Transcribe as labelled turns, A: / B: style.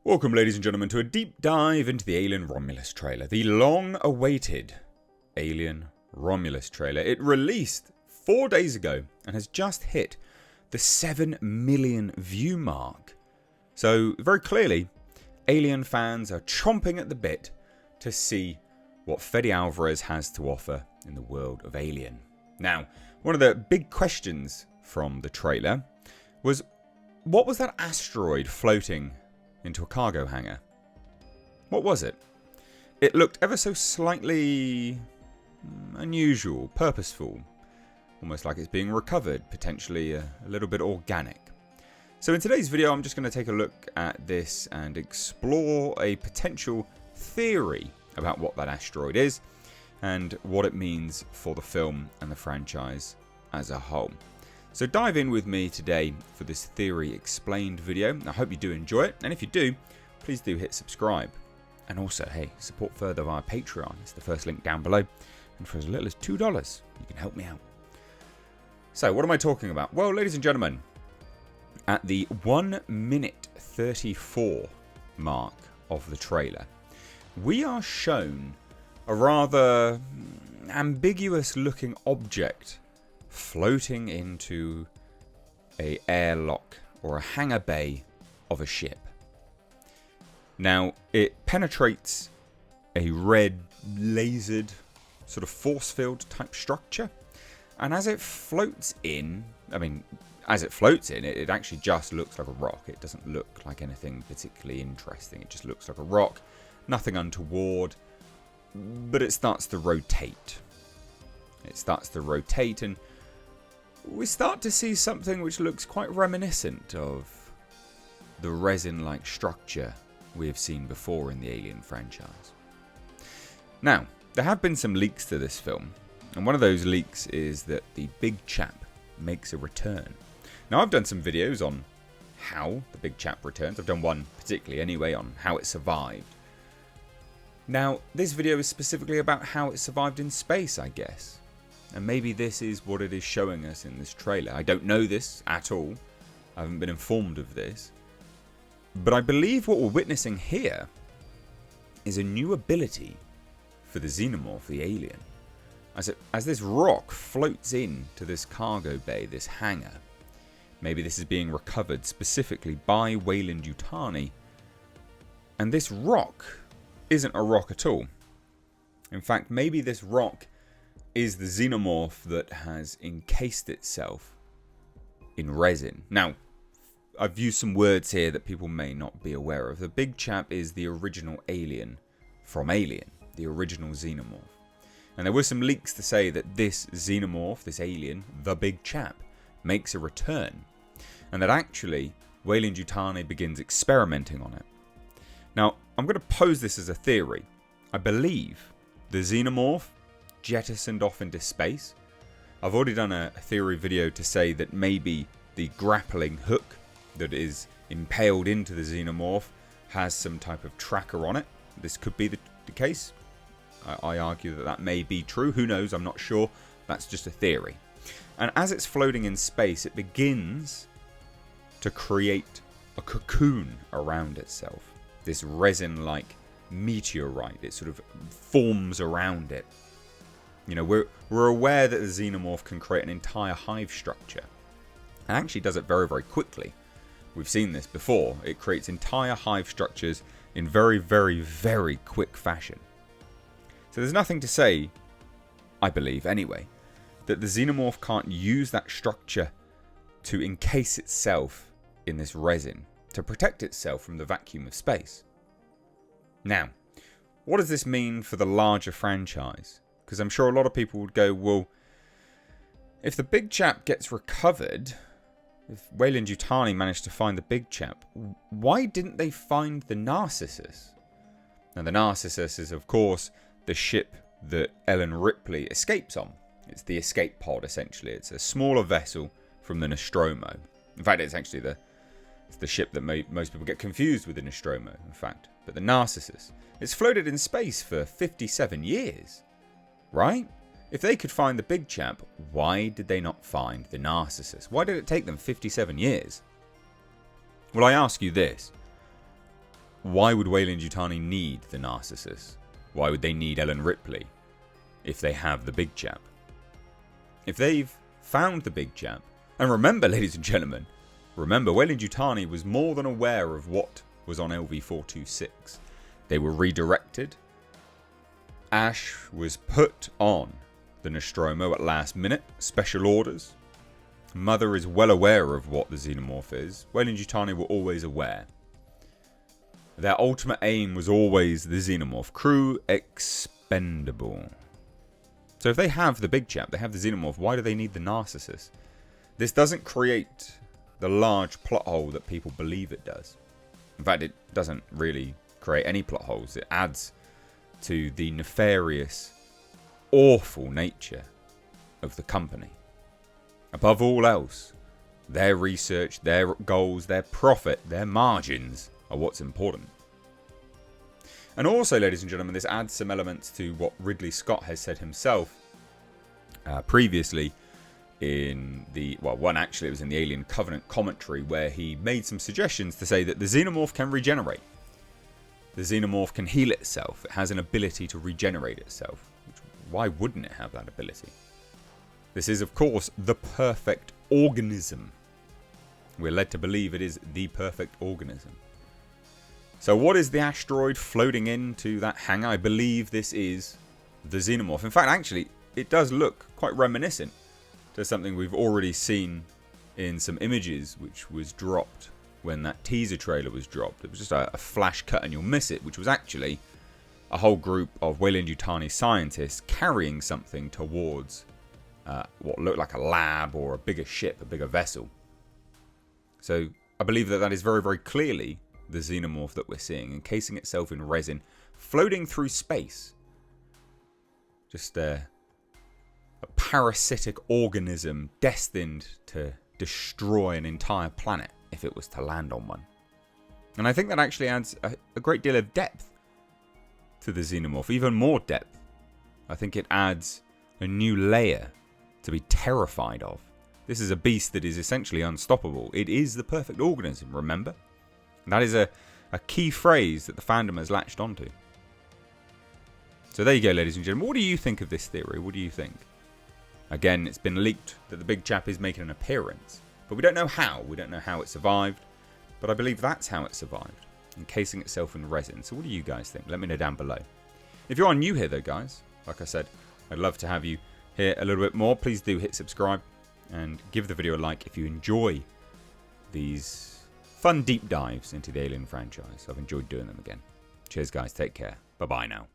A: Welcome, ladies and gentlemen, to a deep dive into the Alien Romulus trailer. The long-awaited Alien Romulus trailer. It released 4 days ago and has just hit the 7 million view mark. So, very clearly, Alien fans are chomping at the bit to see what Fede Alvarez has to offer in the world of Alien. Now, one of the big questions from the trailer was, what was that asteroid floating into a cargo hangar? What was it? It looked ever so slightly unusual, purposeful, almost like it's being recovered, potentially a little bit organic. So in today's video, I'm just going to take a look at this and explore a potential theory about what that asteroid is and what it means for the film and the franchise as a whole. So dive in with me today for this Theory Explained video. I hope you do enjoy it, and if you do, please do hit subscribe. And also, hey, support further via Patreon. It's the first link down below. And for as little as $2, you can help me out. So what am I talking about? Well, ladies and gentlemen, at the 1 minute 34 mark of the trailer, we are shown a rather ambiguous looking object floating into an airlock or a hangar bay of a ship. Now, it penetrates a red lasered sort of force field type structure, and as it floats in, it actually just looks like a rock. It doesn't look like anything particularly interesting. It just looks like a rock, nothing untoward, but it starts to rotate. And we start to see something which looks quite reminiscent of the resin-like structure we have seen before in the Alien franchise. Now, there have been some leaks to this film, and one of those leaks is that the big chap makes a return. Now, I've done some videos on how the big chap returns. I've done one particularly anyway on how it survived. Now, this video is specifically about how it survived in space, I guess. And maybe this is what it is showing us in this trailer. I don't know this at all. I haven't been informed of this. But I believe what we're witnessing here is a new ability for the Xenomorph, the alien. As this rock floats into this cargo bay, this hangar, maybe this is being recovered specifically by Weyland-Yutani. And this rock isn't a rock at all. In fact, maybe this rock is the Xenomorph that has encased itself in resin. Now, I've used some words here that people may not be aware of. The big chap is the original alien from Alien, the original Xenomorph. And there were some leaks to say that this Xenomorph, this alien, the big chap, makes a return. And that actually, Weyland-Yutani begins experimenting on it. Now, I'm going to pose this as a theory. I believe the Xenomorph jettisoned off into space. I've already done a theory video to say that maybe the grappling hook that is impaled into the Xenomorph has some type of tracker on it. This could be the case. I argue that may be true. Who knows? I'm not sure. That's just a theory. And as it's floating in space, it begins to create a cocoon around itself. This resin-like meteorite. It sort of forms around it. You know, we're aware that the Xenomorph can create an entire hive structure. And actually does it very, very quickly. We've seen this before. It creates entire hive structures in very, very, very quick fashion. So there's nothing to say, I believe anyway, that the Xenomorph can't use that structure to encase itself in this resin, to protect itself from the vacuum of space. Now, what does this mean for the larger franchise? Because I'm sure a lot of people would go, well, if the big chap gets recovered, if Weyland-Yutani managed to find the big chap, why didn't they find the Narcissus? Now, the Narcissus is, of course, the ship that Ellen Ripley escapes on. It's the escape pod, essentially. It's a smaller vessel from the Nostromo. In fact, it's actually the ship that most people get confused with the Nostromo, in fact. But the Narcissus. It's floated in space for 57 years. Right? If they could find the big chap, why did they not find the Narcissus? Why did it take them 57 years? Well, I ask you this. why would Weyland-Yutani need the Narcissus? Why would they need Ellen Ripley if they have the big chap? If they've found the big chap, and remember, ladies and gentlemen, remember, Weyland-Yutani was more than aware of what was on LV-426. They were redirected. Ash was put on the Nostromo at last minute, special orders. Mother is well aware of what the Xenomorph is. Weyland-Yutani were always aware. Their ultimate aim was always the Xenomorph. Crew expendable. So if they have the big chap, they have the Xenomorph, why do they need the Narcissus? This doesn't create the large plot hole that people believe it does. In fact, it doesn't really create any plot holes. It adds to the nefarious, awful nature of the company. Above all else, their research, their goals, their profit, their margins are what's important. And also, ladies and gentlemen, this adds some elements to what Ridley Scott has said himself previously in the, well, one actually, it was in the Alien Covenant commentary, where he made some suggestions to say that the Xenomorph can regenerate. The Xenomorph can heal itself. It has an ability to regenerate itself. Why wouldn't it have that ability? This is, of course, the perfect organism. We're led to believe it is the perfect organism. So what is the asteroid floating into that hangar? I believe this is the Xenomorph. In fact, actually, it does look quite reminiscent to something we've already seen in some images which was dropped when that teaser trailer was dropped. It was just a flash cut and you'll miss it, which was actually a whole group of Weyland-Yutani scientists carrying something towards what looked like a lab or a bigger ship, a bigger vessel. So I believe that that is very, very clearly the Xenomorph that we're seeing, encasing itself in resin, floating through space. Just a parasitic organism destined to destroy an entire planet if it was to land on one. And I think that actually adds a great deal of depth to the Xenomorph, even more depth. I think it adds a new layer to be terrified of. This is a beast that is essentially unstoppable. It is the perfect organism, remember? And that is a key phrase that the fandom has latched onto. So there you go, ladies and gentlemen. What do you think of this theory? What do you think? Again, it's been leaked that the big chap is making an appearance. But we don't know how. We don't know how it survived. But I believe that's how it survived. Encasing itself in resin. So what do you guys think? Let me know down below. If you are new here though, guys, like I said, I'd love to have you here a little bit more. Please do hit subscribe and give the video a like if you enjoy these fun deep dives into the Alien franchise. I've enjoyed doing them again. Cheers, guys. Take care. Bye-bye now.